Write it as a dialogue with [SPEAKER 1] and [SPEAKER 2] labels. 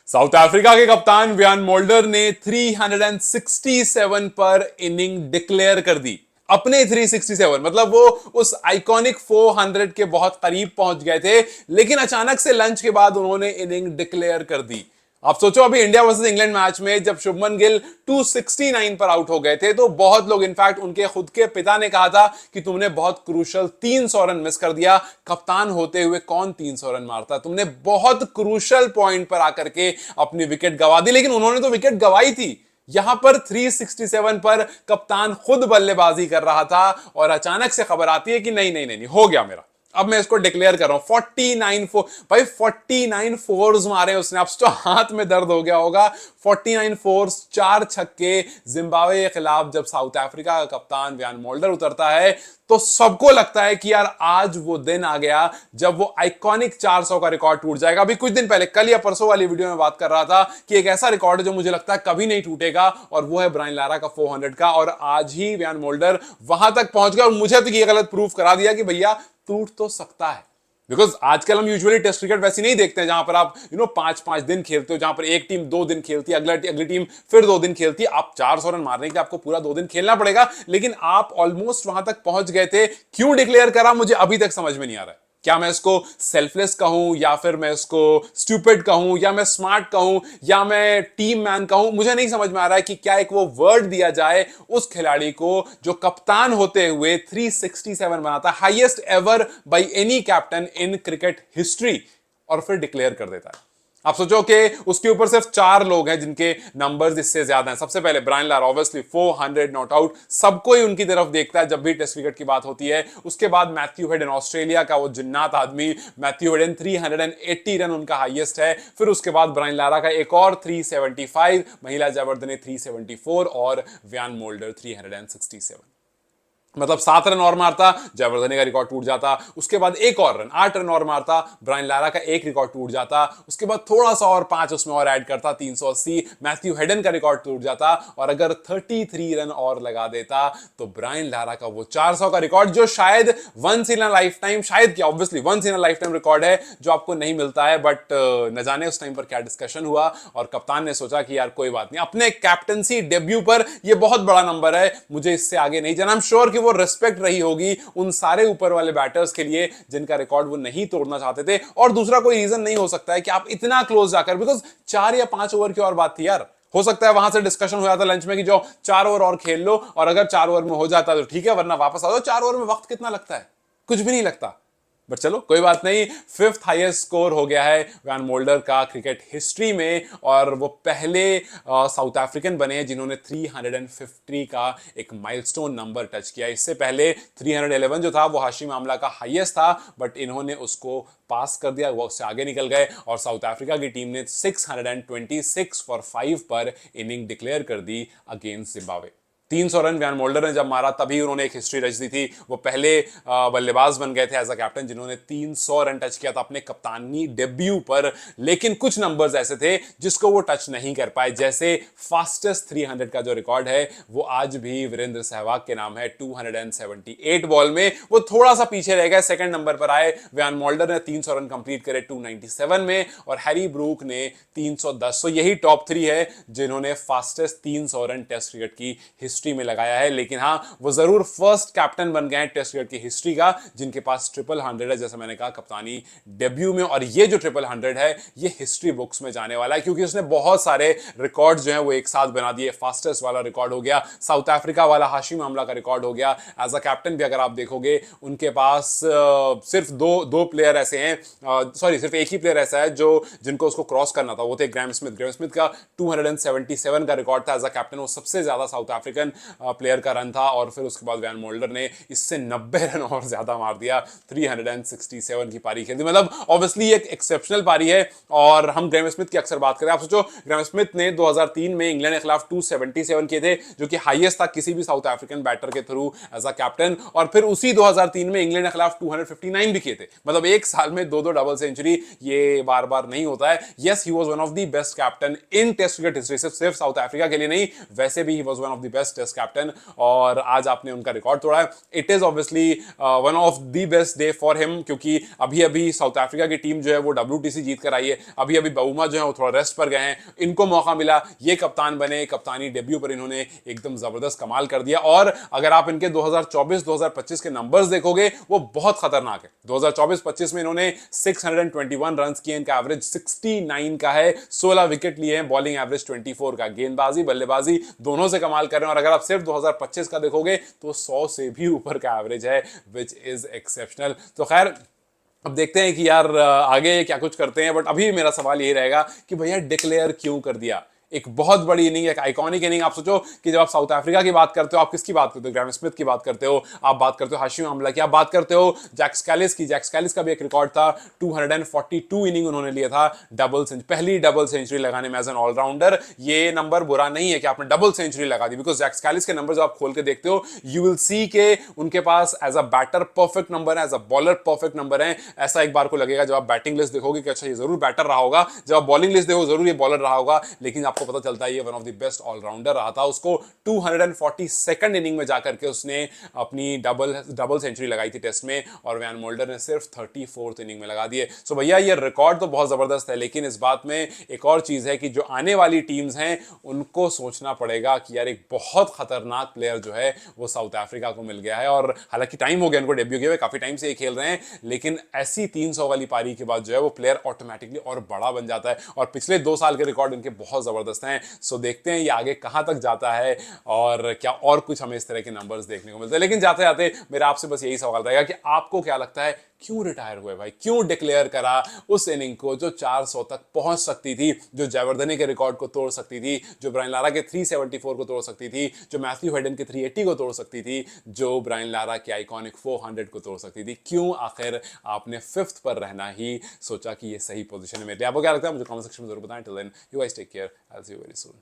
[SPEAKER 1] South Africa के कप्तान व्यान मोल्डर ने 367 पर इनिंग डिक्लेयर कर दी। अपने 367 मतलब वो उस आइकॉनिक 400 के बहुत करीब पहुंच गए थे, लेकिन अचानक से लंच के बाद उन्होंने इनिंग डिक्लेयर कर दी। आप सोचो, अभी इंडिया वर्सेस इंग्लैंड मैच में जब शुभमन गिल 269 पर आउट हो गए थे तो बहुत लोग, इनफैक्ट उनके खुद के पिता ने कहा था कि तुमने बहुत क्रूशल 300 रन मिस कर दिया। कप्तान होते हुए कौन 300 रन मारता, तुमने बहुत क्रूशल पॉइंट पर आकर के अपनी विकेट गंवा दी। लेकिन उन्होंने तो विकेट गंवाई थी। यहां पर 367 पर कप्तान खुद बल्लेबाजी कर रहा था और अचानक से खबर आती है कि नहीं नहीं नहीं, नहीं हो गया मेरा, अब मैं इसको डिक्लेयर कर रहा हूं। 49 फोर, भाई 49 फोर्स मारे उसने। अब तो हाथ में दर्द हो गया होगा। 49 फोर्स, 4 छक्के। जिम्बाब्वे के खिलाफ जब साउथ अफ्रीका का कप्तान व्यान मोल्डर उतरता है तो सबको लगता है कि यार आज वो दिन आ गया जब वो आइकॉनिक 400 का रिकॉर्ड टूट जाएगा। अभी कुछ दिन पहले, कल या परसों वाली वीडियो में बात कर रहा था कि एक ऐसा रिकॉर्ड है जो मुझे लगता है कभी नहीं टूटेगा, और वो है ब्रायन लारा का 400 का। और आज ही व्यान मोल्डर वहां तक पहुंच गया और मुझे तो ये गलत प्रूफ करा दिया कि भैया टूट तो सकता है। बिकॉज आजकल हम यूजुअली टेस्ट क्रिकेट वैसी नहीं देखते हैं जहां पर आप 5-5 दिन खेलते हो, जहां पर एक टीम 2 दिन खेलती है, अगली टीम फिर 2 दिन खेलती है। आप 400 रन मारने के लिए आपको पूरा 2 दिन खेलना पड़ेगा, लेकिन आप ऑलमोस्ट वहां तक पहुंच गए थे। क्यों डिक्लेयर करा मुझे अभी तक समझ में नहीं आ रहा है। क्या मैं इसको सेल्फलेस कहूं, या फिर मैं इसको स्टूपिड कहूं, या मैं स्मार्ट कहूं, या मैं टीम मैन कहूं? मुझे नहीं समझ में आ रहा है कि क्या एक वो वर्ड दिया जाए उस खिलाड़ी को जो कप्तान होते हुए 367 बनाता, highest ever by any captain in cricket history, और फिर डिक्लेयर कर देता है। आप सोचो कि उसके ऊपर सिर्फ 4 लोग हैं जिनके नंबर्स इससे ज्यादा हैं। सबसे पहले Brian Lara, obviously 400 not out, सबको ही उनकी तरफ देखता है जब भी टेस्ट क्रिकेट की बात होती है। उसके बाद मैथ्यू हेडन, ऑस्ट्रेलिया का वो जिन्नात आदमी मैथ्यू हेडन, 380 रन उनका हाईएस्ट है। फिर उसके बाद ब्रायन लारा का एक और 375, महिला जयवर्धने 374 और व्यान मोल्डर 367। मतलब 7 रन और मारता, जयवर्धने का रिकॉर्ड टूट जाता। उसके बाद एक और रन, 8 रन और मारता, ब्रायन लारा का एक रिकॉर्ड टूट जाता। उसके बाद थोड़ा सा और 5 उसमें और ऐड करता, 380, मैथ्यू हेडन का रिकॉर्ड टूट जाता। और अगर 33 रन और लगा देता तो ब्रायन लारा का वो 400 का रिकॉर्ड, जो शायद once in a lifetime, शायद क्या, obviously once in a lifetime record है जो आपको नहीं मिलता है। बट न जाने उस टाइम पर क्या डिस्कशन हुआ और कप्तान ने सोचा कि यार कोई बात नहीं, अपने कैप्टनसी डेब्यू पर ये बहुत बड़ा नंबर है, मुझे इससे आगे नहीं जाना। आई एम श्योर कि वो रिस्पेक्ट रही होगी उन सारे ऊपर वाले बैटर्स के लिए जिनका रिकॉर्ड वो नहीं तोड़ना चाहते थे। और दूसरा कोई रीजन नहीं हो सकता है कि आप इतना क्लोज जाकर, बिकॉज 4 या 5 ओवर की और बात थी यार। हो सकता है वहां से डिस्कशन हो जाता लंच में कि जो 4 ओवर और खेल लो, और अगर 4 ओवर में हो जाता तो ठीक है, वरना वापस आ जाओ। 4 ओवर में वक्त कितना लगता है? कुछ भी नहीं लगता। बट चलो कोई बात नहीं, 5th हाईएस्ट स्कोर हो गया है व्यान मोल्डर का क्रिकेट हिस्ट्री में, और वो पहले साउथ अफ्रीकन बने जिन्होंने 350 का एक माइलस्टोन नंबर टच किया। इससे पहले 311 जो था वो हाशिम आमला का हाईएस्ट था, बट इन्होंने उसको पास कर दिया, वो उससे आगे निकल गए। और साउथ अफ्रीका की टीम ने 626 फॉर 5 पर इनिंग डिक्लेयर कर दी अगेंस्ट जिम्बाब्वे। 300 रन व्यान मोल्डर ने जब मारा तभी उन्होंने एक हिस्ट्री रच दी थी। वो पहले बल्लेबाज बन गए थे एज अ कैप्टन जिन्होंने 300 रन टच किया था अपने कप्तानी डेब्यू पर। लेकिन कुछ नंबर्स ऐसे थे जिसको वो टच नहीं कर पाए, जैसे फास्टेस्ट 300 का जो रिकॉर्ड है वो आज भी वीरेंद्र सहवाग के नाम है। 278 बॉल में वो थोड़ा सा पीछे रह गए, सेकंड नंबर पर आए। व्यान मोल्डर ने 300 रन कंप्लीट करे 297 में, और हैरी ब्रूक ने 310। तो यही टॉप 3 है जिन्होंने फास्टेस्ट 300 रन टेस्ट क्रिकेट की हिस्ट्री में लगाया है। लेकिन हाँ, वो जरूर फर्स्ट कैप्टन बन गए टेस्ट क्रिकेट की हिस्ट्री का जिनके पास 100 है, जैसे मैंने कहा कप्तानी डेब्यू में। और ये जो 100 है ये हिस्ट्री बुक्स में जाने वाला है, क्योंकि उसने बहुत सारे रिकॉर्ड जो है वो एक साथ बना दिए। फास्टेस्ट वाला रिकॉर्ड हो गया, साउथ अफ्रीका वाला हाशिम आमला का रिकॉर्ड हो गया। एज अ कैप्टन भी अगर आप देखोगे उनके पास सिर्फ दो प्लेयर ऐसे हैं, सॉरी सिर्फ एक ही प्लेयर ऐसा है जो जिनको उसको क्रॉस करना था, वो थे ग्रैम स्मिथ। ग्रैम स्मिथ का 277 का रिकॉर्ड था एज अ कैप्टन, वो सबसे ज्यादा साउथ अफ्रीकन प्लेयर का रन था। और फिर उसके बाद व्यान मोल्डर ने इससे 90 रन और ज्यादा मार दिया, 367 की पारी खेल दी। मतलब ऑब्वियसली एक एक्सेप्शनल पारी है। और हम ग्रैम स्मिथ की अक्सर बात करें, आप सोचो ग्रैम स्मिथ ने 2003 में इंग्लैंड के खिलाफ 277 किए थे, जो कि हाईएस्ट था किसी भी साउथ अफ्रीकन बैटर के थ्रू एज अ कैप्टन। और फिर उसी 2003 में इंग्लैंड के खिलाफ 259 भी किए थे। मतलब एक साल में 2 डबल सेंचुरी, ये बार बार नहीं होता है। Yes, he was one of the best captain in test cricket history, सिर्फ साउथ अफ्रीका के लिए नहीं, वैसे भी he was one of the best best test captain, और आज आपने उनका रिकॉर्ड तोड़ा है. It is obviously one of the best day for him, क्योंकि अभी अभी साउथ अफ्रीका की टीम जो है वो WTC जीत कर आई है. अभी अभी बाउमा जो है वो थोड़ा रेस्ट पर गए हैं, इनको मौका मिला, ये कप्तान बने, कप्तानी डेब्यू पर इन्होंने एकदम जबरदस्त कमाल कर दिया. और अगर आप इनके 2024-2025 के नंबर्स देखोगे वो बहुत खतरनाक है. 2024-25 में इन्होंने 621 रन किए, इनका एवरेज 69 का है, 16 विकेट लिए हैं, बॉलिंग एवरेज 24 का. गेंदबाजी बल्लेबाजी दोनों से कमाल कर रहे हैं. और अगर आप सिर्फ 2025 का देखोगे तो 100 से भी ऊपर का एवरेज है, विच इज एक्सेप्शनल. तो खैर अब देखते हैं कि यार आगे क्या कुछ करते हैं. बट अभी मेरा सवाल यही रहेगा कि भैया डिक्लेयर क्यों कर दिया? एक बहुत बड़ी इनिंग, एक आइकॉनिक इनिंग. आप सोचो कि जब आप साउथ अफ्रीका की बात करते हो, आप किसकी बात करते हो? ग्रैम स्मिथ की बात करते हो, आप बात करते हो हाशिम आमला की, आप बात करते हो जैक स्कैलिस की. जैक स्कैलिस का भी एक रिकॉर्ड था, 242 इनिंग उन्होंने लिया था, पहली डबल सेंचुरी लगाने में एज एन ऑलराउंडर. ये नंबर बुरा नहीं है कि आपने डबल सेंचुरी लगा दी, बिकॉज जैक स्कैलिस के नंबर जब आप खोल के देखते हो यू विल सी के उनके पास as a batter perfect number है, as a bowler perfect number है. ऐसा एक बार को लगेगा जब आप बैटिंग लिस्ट देखोगे कि अच्छा ये जरूर बैटर रहा होगा, जब आप बॉलिंग लिस्ट देखो जरूर ये बॉलर रहा होगा, लेकिन आपको पता चलता है ये one of the best allrounder रहा था. उसको 242nd इनिंग में जाकर के उसने अपनी डबल सेंचुरी लगाई थी टेस्ट में, और वैन मोल्डर ने सिर्फ 34th इनिंग में लगा दिए. सो भैया ये रिकॉर्ड तो बहुत जबरदस्त है, लेकिन इस बात में एक और चीज है कि जो आने वाली टीम्स हैं उनको सोचना पड़ेगा कि यार एक बहुत खतरनाक प्लेयर जो है वो साउथ अफ्रीका को मिल गया है. और हालांकि टाइम हो गया उनको डेब्यू किए हुए, काफी टाइम से ये खेल रहे हैं, लेकिन ऐसी 300 वाली पारी के बाद जो है वो प्लेयर ऑटोमेटिकली और बड़ा बन जाता है. और पिछले 2 साल के रिकॉर्ड इनके बहुत जबरदस्त हैं. सो देखते हैं ये आगे कहां तक जाता है और क्या और कुछ हमें इस तरह के नंबर्स देखने को मिलते हैं. लेकिन जाते जाते मेरा आपसे बस यही सवाल रहेगा कि आपको क्या लगता है क्यों रिटायर हुए भाई? क्यों डिक्लेयर करा उस इनिंग को जो 400 तक पहुंच सकती थी, जो जयवर्धने के रिकॉर्ड को तोड़ सकती थी, जो ब्रायन लारा के 374 को तोड़ सकती थी, जो मैथ्यू हेडन के 380 को तोड़ सकती थी, जो ब्रायन लारा के आइकॉनिक 400 को तोड़ सकती थी? क्यों आखिर आपने 5th पर रहना ही सोचा कि ये सही पोजीशन है मेरे लिए? आपको क्या लगता है मुझे कमेंट सेक्शन में जरूर बताएं. Till then you guys take care, I will see you very soon.